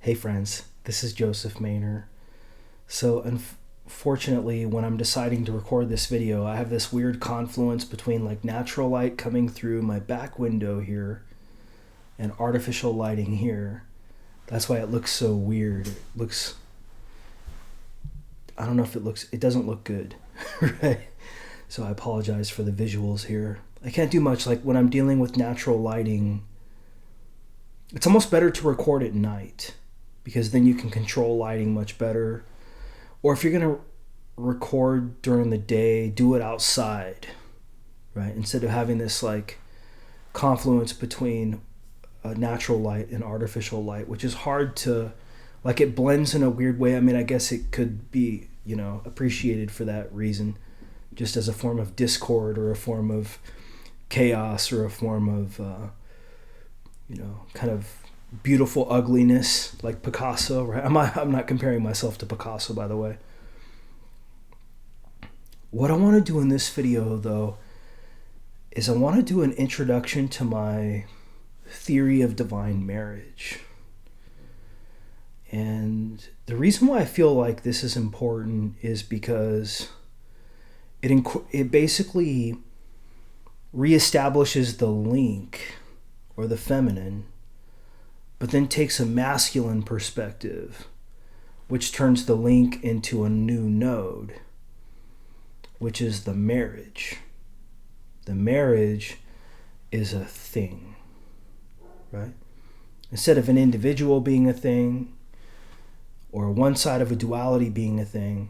Hey friends, this is Joseph Maynor. So unfortunately, when I'm deciding to record this video, I have this weird confluence between like natural light coming through my back window here and artificial lighting here. That's why it looks so weird. I don't know if it doesn't look good, right? So I apologize for the visuals here. I can't do much. Like when I'm dealing with natural lighting, it's almost better to record at night because then you can control lighting much better. Or if you're going to record during the day, do it outside, right? Instead of having this like confluence between natural light and artificial light, which is hard to, like, it blends in a weird way. I mean, I guess it could be, appreciated for that reason, just as a form of discord or a form of chaos or a form of, kind of beautiful ugliness, like Picasso, right? I'm not comparing myself to Picasso, by the way. What I want to do in this video, though, is I want to do an introduction to my theory of divine marriage. And the reason why I feel like this is important is because it basically reestablishes the link or the feminine, but then takes a masculine perspective, which turns the link into a new node, which is the marriage. The marriage is a thing, right? Instead of an individual being a thing, or one side of a duality being a thing,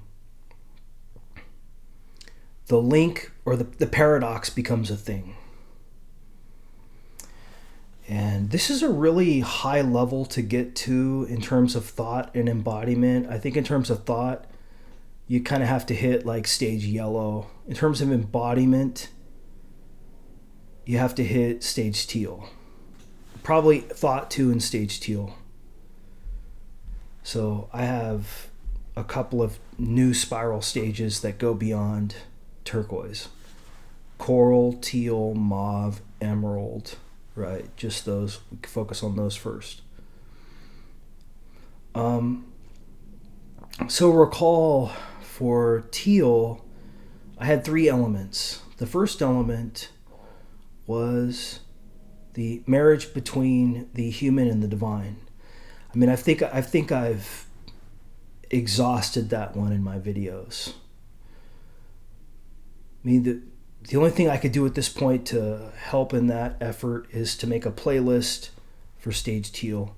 the link or the paradox becomes a thing. And this is a really high level to get to in terms of thought and embodiment. I think in terms of thought, you kind of have to hit like stage yellow. In terms of embodiment, you have to hit stage teal. Probably thought 2 and stage teal. So I have a couple of new spiral stages that go beyond turquoise. Coral, teal, mauve, emerald, right? Just those. We can focus on those first. So recall for teal, I had 3 elements. The first element was the marriage between the human and the divine. I mean, I think I've exhausted that one in my videos. I mean, the only thing I could do at this point to help in that effort is to make a playlist for stage teal.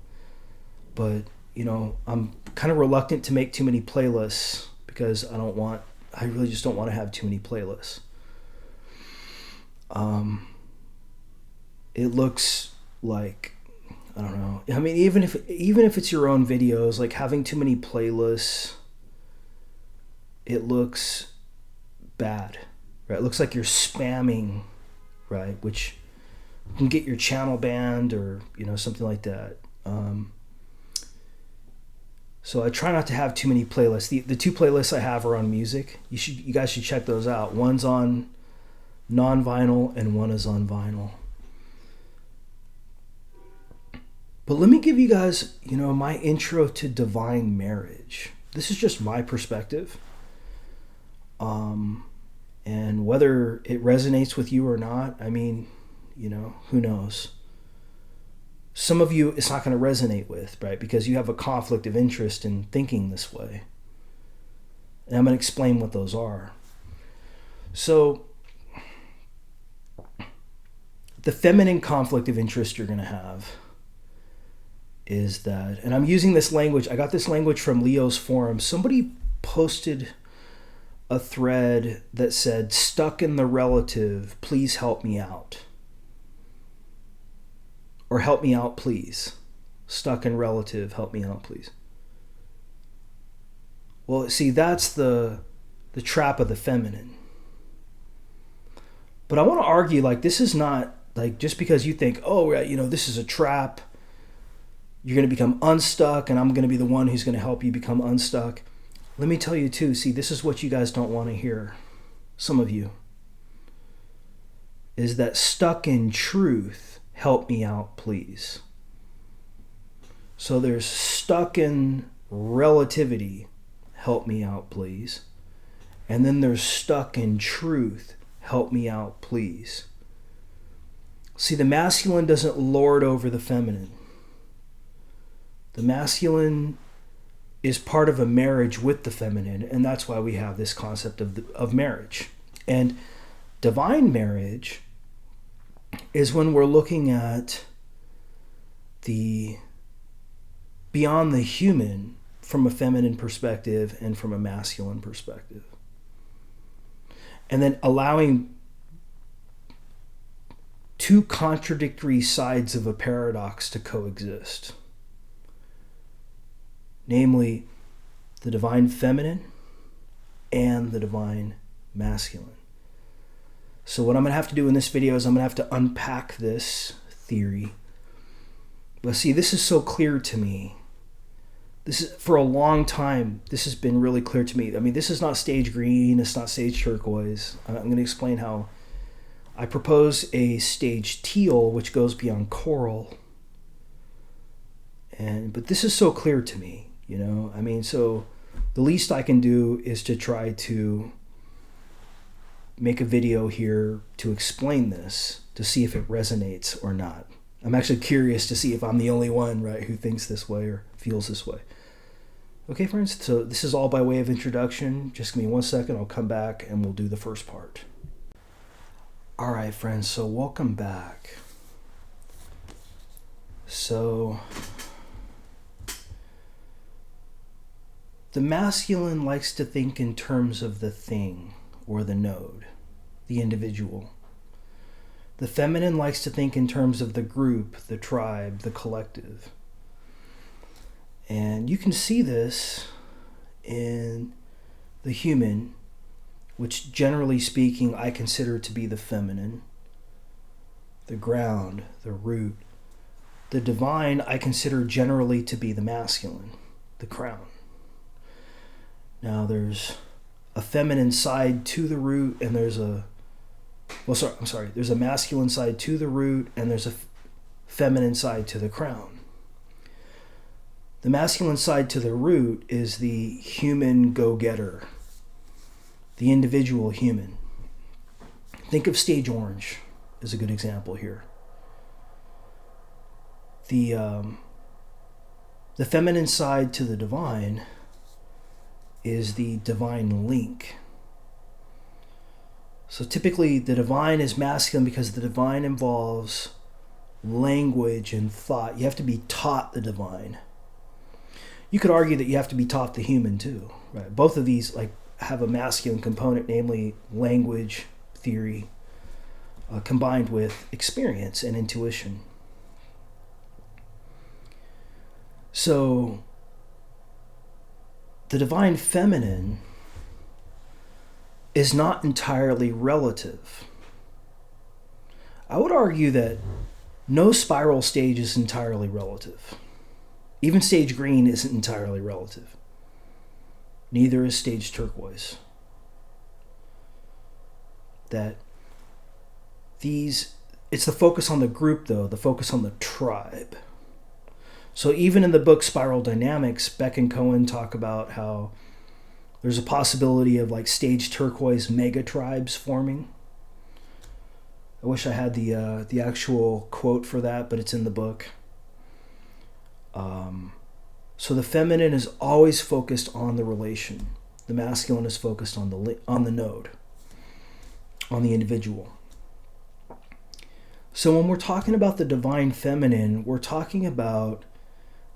But, I'm kind of reluctant to make too many playlists because I really just don't want to have too many playlists. It looks like, I don't know. I mean, even if it's your own videos, like having too many playlists, it looks bad, right? It looks like you're spamming, right? Which can get your channel banned or, something like that. So I try not to have too many playlists. The 2 playlists I have are on music. You guys should check those out. One's on non-vinyl and one is on vinyl. But let me give you guys, my intro to divine marriage. This is just my perspective. And whether it resonates with you or not, I mean, who knows? Some of you it's not going to resonate with, right? Because you have a conflict of interest in thinking this way. And I'm going to explain what those are. So, the feminine conflict of interest you're going to have is that, and I'm using this language, I got this language from Leo's forum. Somebody posted a thread that said, "Stuck in the relative, please help me out." Or "help me out, please." Stuck in relative, help me out, please. Well, see, that's the trap of the feminine. But I want to argue, like, this is not, like, just because you think, oh, this is a trap, you're going to become unstuck, and I'm going to be the one who's going to help you become unstuck. Let me tell you, too, see, this is what you guys don't want to hear, some of you, is that stuck in truth, help me out, please. So there's stuck in relativity, help me out, please. And then there's stuck in truth, help me out, please. See, the masculine doesn't lord over the feminine. The masculine is part of a marriage with the feminine, and that's why we have this concept of marriage. And divine marriage is when we're looking at the beyond the human from a feminine perspective and from a masculine perspective. And then allowing two contradictory sides of a paradox to coexist. Namely, the divine feminine and the divine masculine. So what I'm going to have to do in this video is I'm going to have to unpack this theory. But see, this is so clear to me. This is, for a long time, this has been really clear to me. I mean, this is not sage green, it's not sage turquoise. I'm going to explain how I propose a stage teal, which goes beyond coral. But this is so clear to me, you know? I mean, so the least I can do is to try to make a video here to explain this, to see if it resonates or not. I'm actually curious to see if I'm the only one, right, who thinks this way or feels this way. Okay, friends, so this is all by way of introduction. Just give me 1 second, I'll come back and we'll do the first part. All right, friends, so welcome back. So, the masculine likes to think in terms of the thing or the node, the individual. The feminine likes to think in terms of the group, the tribe, the collective. And you can see this in the human, which generally speaking I consider to be the feminine, the ground, the root. The divine I consider generally to be the masculine, the crown. Now there's a feminine side to the root and there's there's a masculine side to the root and there's a feminine side to the crown. The masculine side to the root is the human go-getter, the individual human. Think of Stage Orange as a good example here. The feminine side to the divine is the divine link. So typically the divine is masculine because the divine involves language and thought. You have to be taught the divine. You could argue that you have to be taught the human too, right? Both of these have a masculine component, namely language, theory, combined with experience and intuition. So the divine feminine is not entirely relative. I would argue that no spiral stage is entirely relative. Even stage green isn't entirely relative. Neither is stage turquoise. It's the focus on the group though, the focus on the tribe. So even in the book Spiral Dynamics, Beck and Cohen talk about how there's a possibility of stage turquoise mega tribes forming. I wish I had the actual quote for that, but it's in the book. So the feminine is always focused on the relation. The masculine is focused on the node, on the individual. So when we're talking about the divine feminine, we're talking about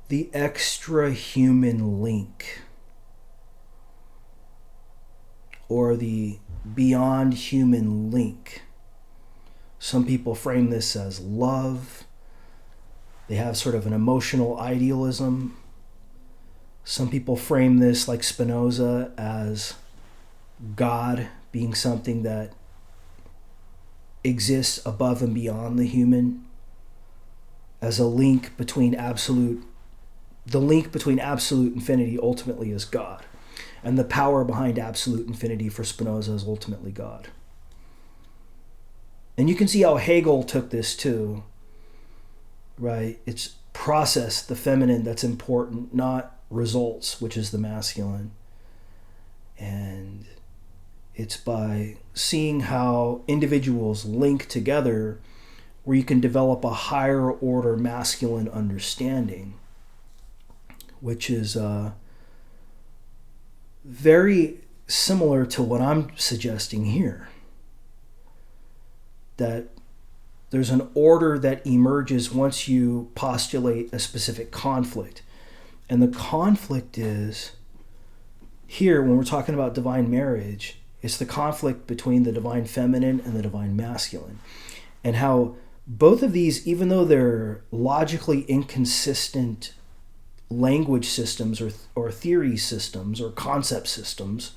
the extra human link, or the beyond human link. Some people frame this as love. They have sort of an emotional idealism. Some people frame this, like Spinoza, as God being something that exists above and beyond the human, as a link between absolute. The link between absolute infinity ultimately is God. And the power behind absolute infinity for Spinoza is ultimately God. And you can see how Hegel took this too, right? process, the feminine, that's important, not results, which is the masculine. And it's by seeing how individuals link together where you can develop a higher order masculine understanding, which is very similar to what I'm suggesting here. That there's an order that emerges once you postulate a specific conflict. And the conflict is, here, when we're talking about divine marriage, it's the conflict between the divine feminine and the divine masculine. And how both of these, even though they're logically inconsistent language systems or theory systems or concept systems,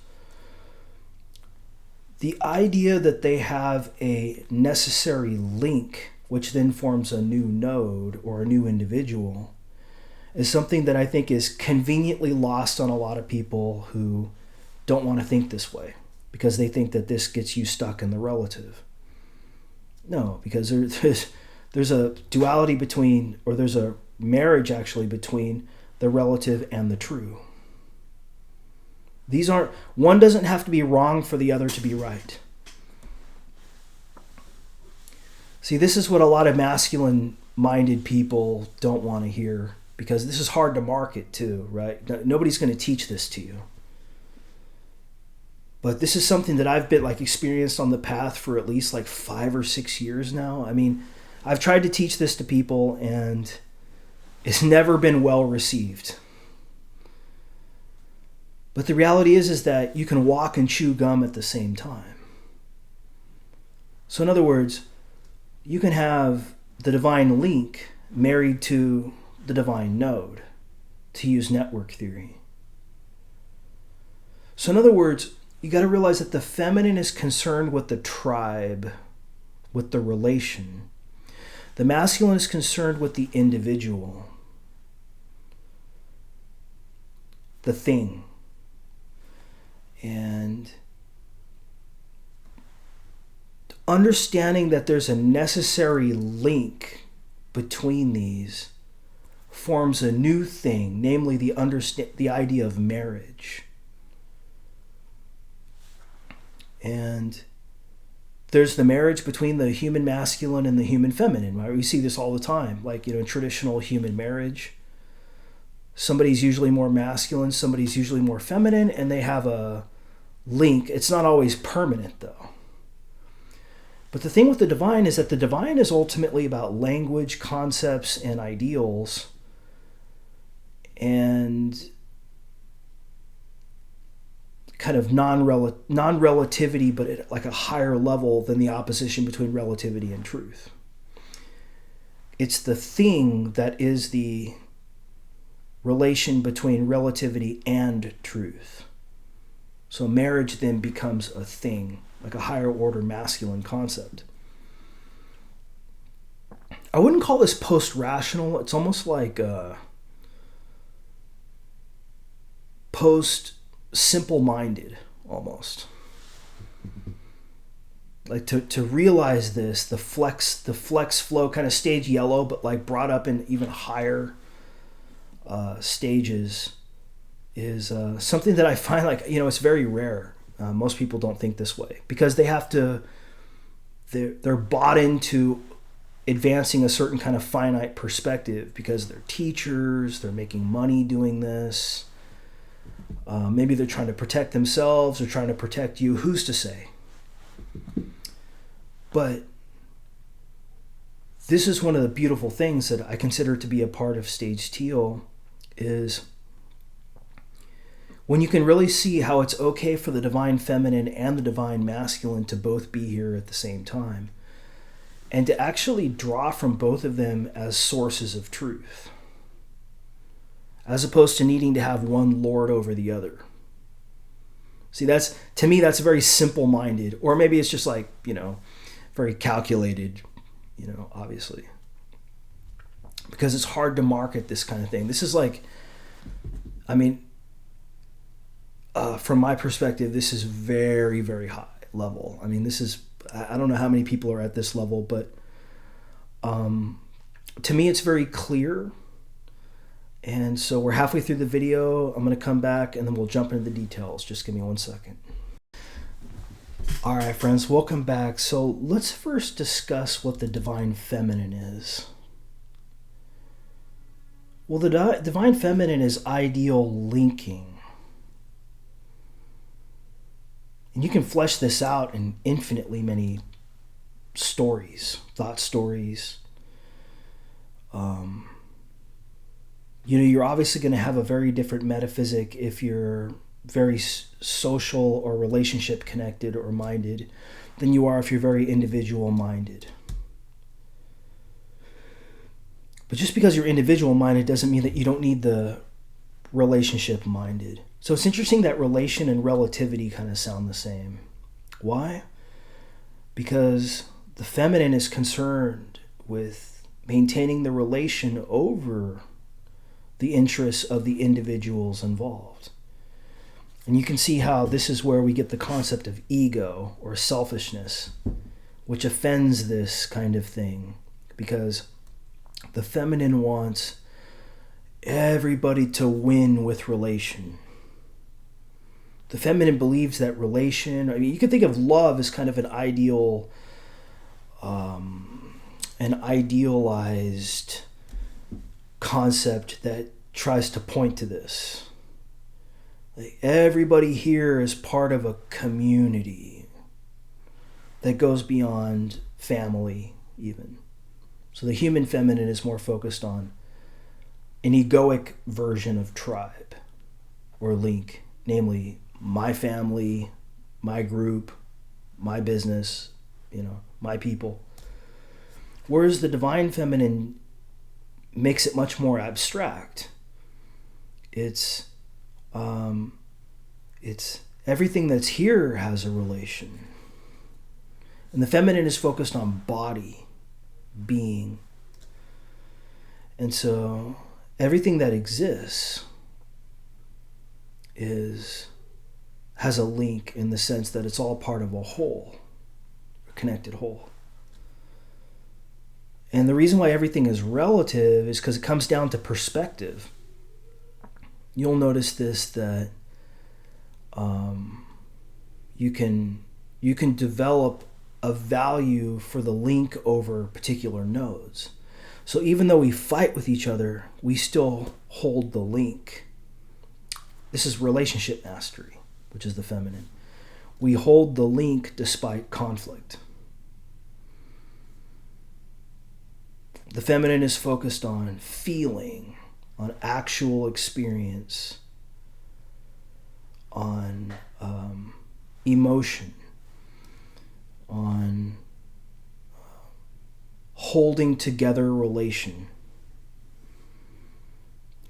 the idea that they have a necessary link, which then forms a new node or a new individual, is something that I think is conveniently lost on a lot of people who don't want to think this way, because they think that this gets you stuck in the relative. No, because there's a duality between, or there's a marriage actually between the relative and the true. These aren't, one doesn't have to be wrong for the other to be right. See, this is what a lot of masculine-minded people don't want to hear, because this is hard to market too, right? Nobody's going to teach this to you. But this is something that I've been experienced on the path for at least 5 or 6 years now. I mean, I've tried to teach this to people and it's never been well received. But the reality is that you can walk and chew gum at the same time. So in other words, you can have the divine link married to the divine node, to use network theory. So in other words, you got to realize that the feminine is concerned with the tribe, with the relation. The masculine is concerned with the individual, the thing. And understanding that there's a necessary link between these forms a new thing, namely the idea of marriage. And there's the marriage between the human masculine and the human feminine, right? We see this all the time, in traditional human marriage. Somebody's usually more masculine, somebody's usually more feminine, and they have a link. It's not always permanent, though. But the thing with the divine is that the divine is ultimately about language, concepts, and ideals, and kind of non-relativity, but at a higher level than the opposition between relativity and truth. It's the thing that is the relation between relativity and truth. So marriage then becomes a thing, a higher order masculine concept. I wouldn't call this post-rational. It's almost like post-simple-minded, almost. To realize this, the flex flow kind of stage yellow, but brought up in even higher stages, is something that I find it's very rare. Most people don't think this way because they have to. They're bought into advancing a certain kind of finite perspective because they're teachers. They're making money doing this. Maybe they're trying to protect themselves or trying to protect you. Who's to say? But this is one of the beautiful things that I consider to be a part of Stage Teal, is when you can really see how it's okay for the divine feminine and the divine masculine to both be here at the same time, and to actually draw from both of them as sources of truth, as opposed to needing to have one lord over the other. See, to me, that's very simple-minded, or maybe it's just very calculated, obviously. Because it's hard to market this kind of thing. This is from my perspective, this is very, very high level. I don't know how many people are at this level, but to me it's very clear And so we're halfway through the video. I'm going to come back and then we'll jump into the details. Just give me 1 second. All right, friends, welcome back. So let's first discuss what the divine feminine is. Well, the divine feminine is ideal linking. And you can flesh this out in infinitely many stories, thought stories. You're obviously going to have a very different metaphysic if you're very social or relationship connected or minded than you are if you're very individual minded. But just because you're individual minded doesn't mean that you don't need the relationship minded. So it's interesting that relation and relativity kind of sound the same. Why? Because the feminine is concerned with maintaining the relation over the interests of the individuals involved. And you can see how this is where we get the concept of ego or selfishness, which offends this kind of thing, because the feminine wants everybody to win with relation. The feminine believes that relation, you can think of love as kind of an idealized concept that tries to point to this. Like everybody here is part of a community that goes beyond family even. So the human feminine is more focused on an egoic version of tribe or link, namely my family, my group, my business, my people. Whereas the divine feminine makes it much more abstract. It's everything that's here has a relation. And the feminine is focused on body, being. And so everything that exists has a link in the sense that it's all part of a whole, a connected whole. And the reason why everything is relative is because it comes down to perspective. You'll notice this, that you can develop a value for the link over particular nodes. So even though we fight with each other, we still hold the link. This is relationship mastery, which is the feminine. We hold the link despite conflict. The feminine is focused on feeling, on actual experience, on emotion, on holding together relation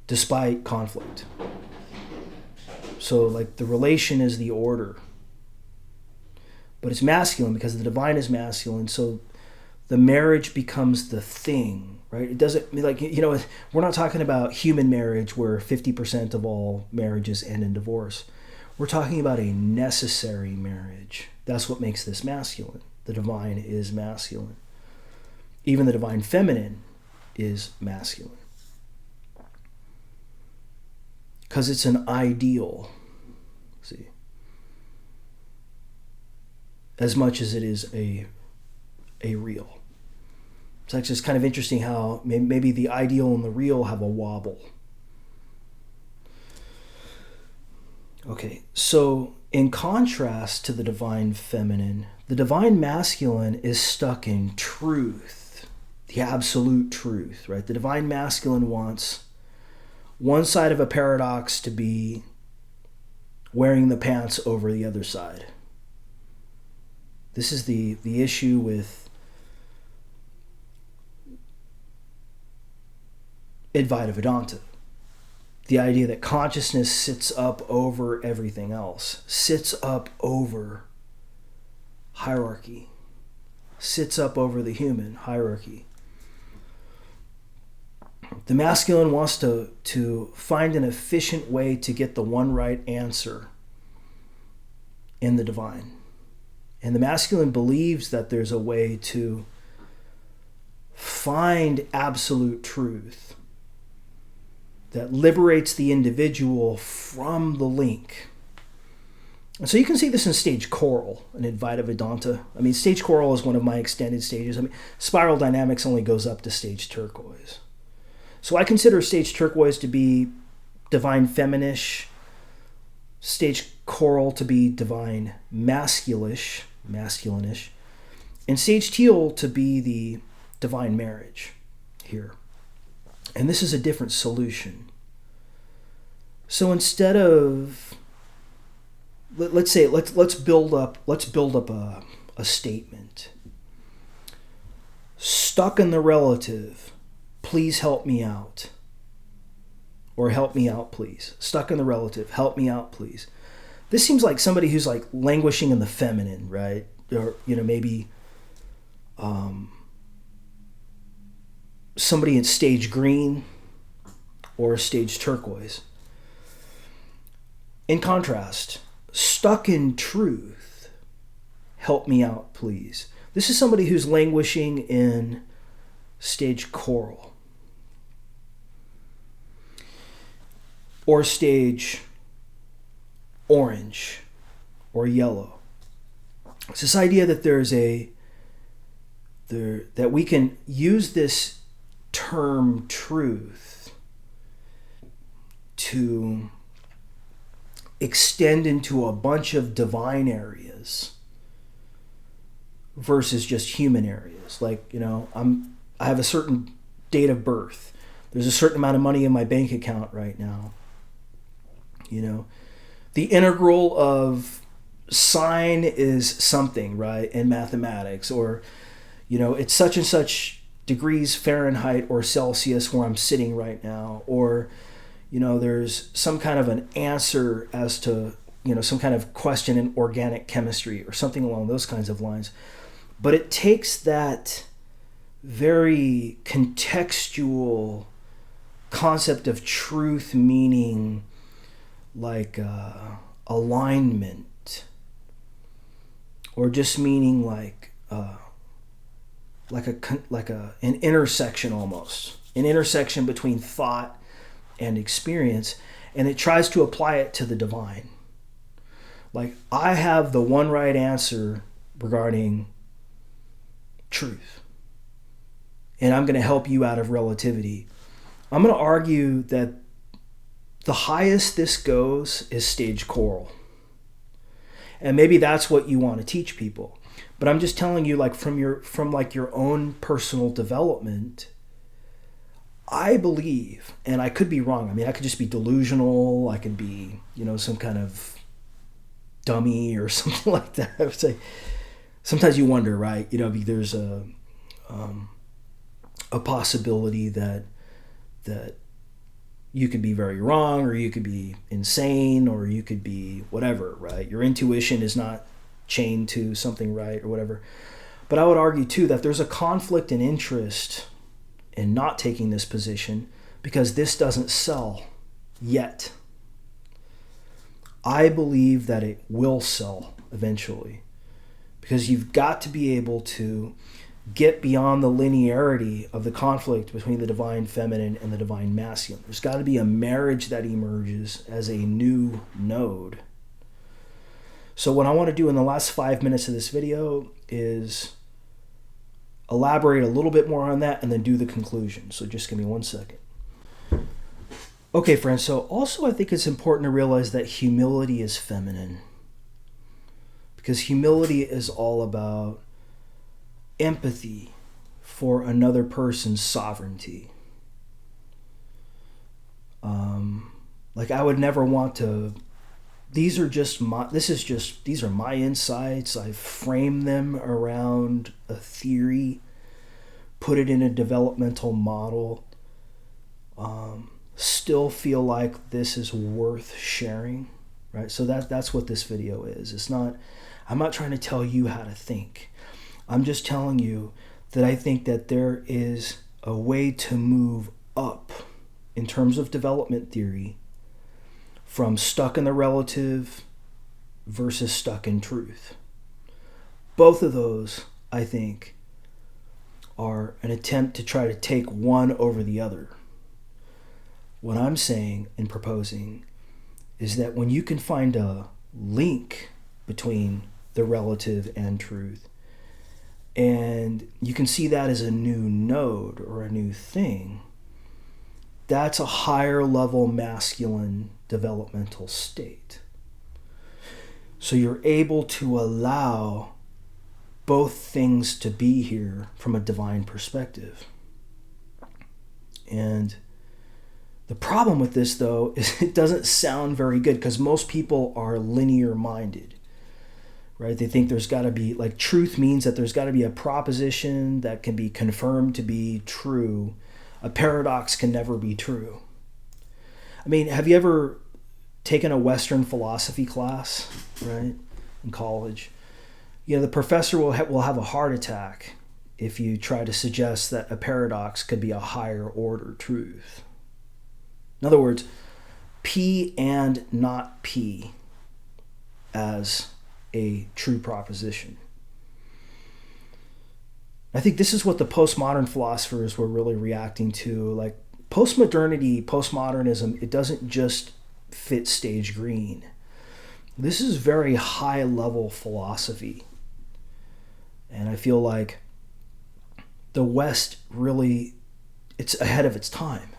despite conflict. So like the relation is the order, but it's masculine because the divine is masculine. So the marriage becomes the thing, right? It doesn't, we're not talking about human marriage where 50% of all marriages end in divorce. We're talking about a necessary marriage. That's what makes this masculine. The divine is masculine. Even the divine feminine is masculine. Because it's an ideal, see, as much as it is a real. It's actually just kind of interesting how maybe the ideal and the real have a wobble. Okay, so in contrast to the divine feminine, the divine masculine is stuck in truth, the absolute truth, right? The divine masculine wants one side of a paradox to be wearing the pants over the other side. This is the issue with Advaita Vedanta. The idea that consciousness sits up over everything else, sits up over hierarchy, sits up over the human hierarchy. The masculine wants to find an efficient way to get the one right answer in the divine. And the masculine believes that there's a way to find absolute truth that liberates the individual from the link. And so you can see this in stage coral in Advaita Vedanta. I mean, stage coral is one of my extended stages. I mean, spiral dynamics only goes up to stage turquoise. So I consider stage turquoise to be divine feminish, stage coral to be divine masculinish, and stage teal to be the divine marriage here. And this is a different solution. So instead of, let's build up a statement. Stuck in the relative, please help me out. Or help me out, please. Stuck in the relative, help me out, please. This seems like somebody who's like languishing in the feminine, right? Or, maybe somebody in stage green or stage turquoise. In contrast, stuck in truth, help me out, please. This is somebody who's languishing in stage coral or stage orange or yellow. It's this idea that that we can use this term truth to extend into a bunch of divine areas versus just human areas. Like, I have a certain date of birth. There's a certain amount of money in my bank account right now. The integral of sine is something, right, in mathematics, or, it's such and such degrees Fahrenheit or Celsius where I'm sitting right now, or, there's some kind of an answer as to, some kind of question in organic chemistry or something along those kinds of lines. But it takes that very contextual concept of truth, meaning like alignment, or just meaning like an intersection, almost an intersection between thought and experience, and it tries to apply it to the divine. Like, I have the one right answer regarding truth, and I'm going to help you out of relativity. I'm going to argue that the highest this goes is stage coral. And maybe that's what you want to teach people. But I'm just telling you, like, from your own personal development, I believe, and I could be wrong. I mean, I could just be delusional. I could be, some kind of dummy or something like that. I would say, sometimes you wonder, right? There's a possibility that you could be very wrong, or you could be insane, or you could be whatever, right? Your intuition is not chained to something, right, or whatever. But I would argue too that there's a conflict in interest in not taking this position because this doesn't sell yet. I believe that it will sell eventually, because you've got to be able to get beyond the linearity of the conflict between the divine feminine and the divine masculine. There's got to be a marriage that emerges as a new node. So what I want to do in the last 5 minutes of this video is elaborate a little bit more on that and then do the conclusion. So just give me 1 second. Okay, friends, so also I think it's important to realize that humility is feminine, because humility is all about empathy for another person's sovereignty. Like, I would never want to. These are my insights. I've framed them around a theory, put it in a developmental model. Still feel like this is worth sharing, right? So that's what this video is. It's not. I'm not trying to tell you how to think. I'm just telling you that I think that there is a way to move up in terms of development theory from stuck in the relative versus stuck in truth. Both of those, I think, are an attempt to try to take one over the other. What I'm saying and proposing is that when you can find a link between the relative and truth, and you can see that as a new node or a new thing, that's a higher level masculine developmental state. So you're able to allow both things to be here from a divine perspective. And the problem with this, though, is it doesn't sound very good because most people are linear minded, right? They think there's got to be, like, truth means that there's got to be a proposition that can be confirmed to be true. A paradox can never be true. I mean, have you ever taken a Western philosophy class, right, in college? You know, the professor will have a heart attack if you try to suggest that a paradox could be a higher order truth. In other words, P and not P as a true proposition. I think this is what the postmodern philosophers were really reacting to. Like, postmodernity, postmodernism, it doesn't just fit stage green. This is very high level philosophy. And I feel like the West really, it's ahead of its time.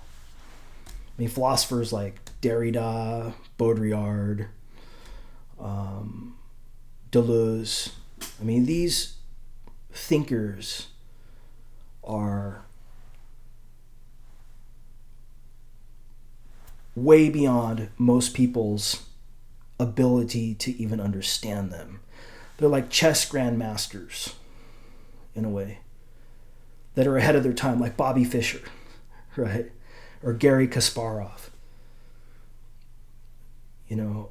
I mean, philosophers like Derrida, Baudrillard, Deleuze, I mean, these thinkers are way beyond most people's ability to even understand them. They're like chess grandmasters, in a way, that are ahead of their time, like Bobby Fischer, right? Or Garry Kasparov, you know,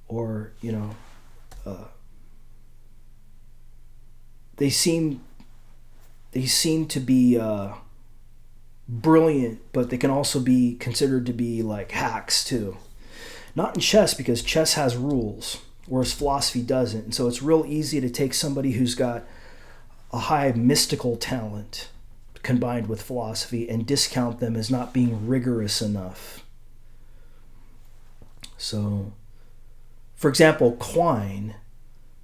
or, you know, they seem to be brilliant, but they can also be considered to be like hacks too. Not in chess, because chess has rules, whereas philosophy doesn't. And so it's real easy to take somebody who's got a high mystical talent combined with philosophy and discount them as not being rigorous enough. So, for example, Quine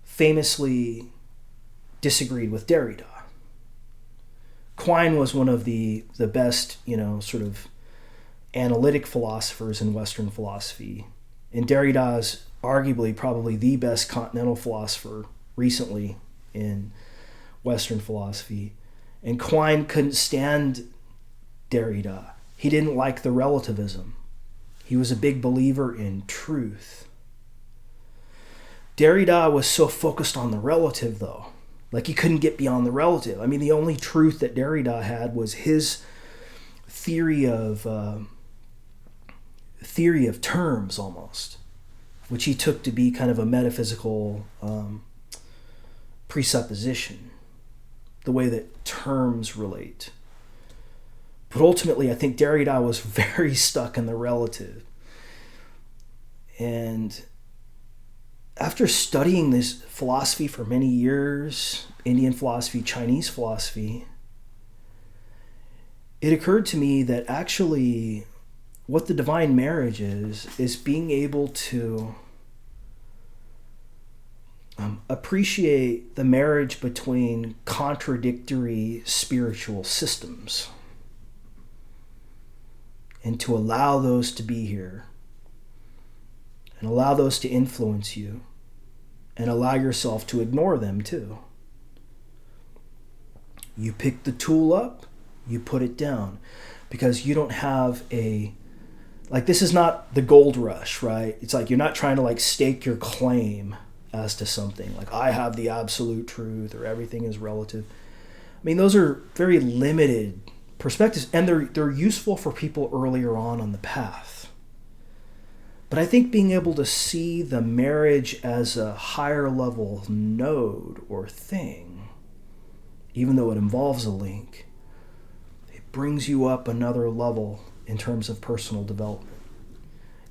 famously disagreed with Derrida. Quine was one of the best, you know, sort of analytic philosophers in Western philosophy. And Derrida is arguably probably the best continental philosopher recently in Western philosophy. And Quine couldn't stand Derrida. He didn't like the relativism. He was a big believer in truth. Derrida was so focused on the relative, though. Like, he couldn't get beyond the relative. I mean, the only truth that Derrida had was his theory of terms, almost, which he took to be kind of a metaphysical presupposition, the way that terms relate. But ultimately, I think Derrida was very stuck in the relative. And after studying this philosophy for many years, Indian philosophy, Chinese philosophy, it occurred to me that actually what the divine marriage is being able to appreciate the marriage between contradictory spiritual systems and to allow those to be here and allow those to influence you and allow yourself to ignore them too. You pick the tool up, you put it down, because you don't have this is not the gold rush, right? It's like you're not trying to like stake your claim as to something, like I have the absolute truth or everything is relative. I mean, those are very limited perspectives, and they're useful for people earlier on the path. But I think being able to see the marriage as a higher level node or thing, even though it involves a link, it brings you up another level in terms of personal development.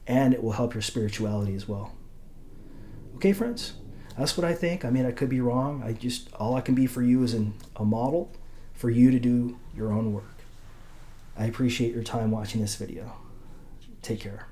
And it will help your spirituality as well. Okay, friends? That's what I think. I mean, I could be wrong. All I can be for you is a model for you to do your own work. I appreciate your time watching this video. Take care.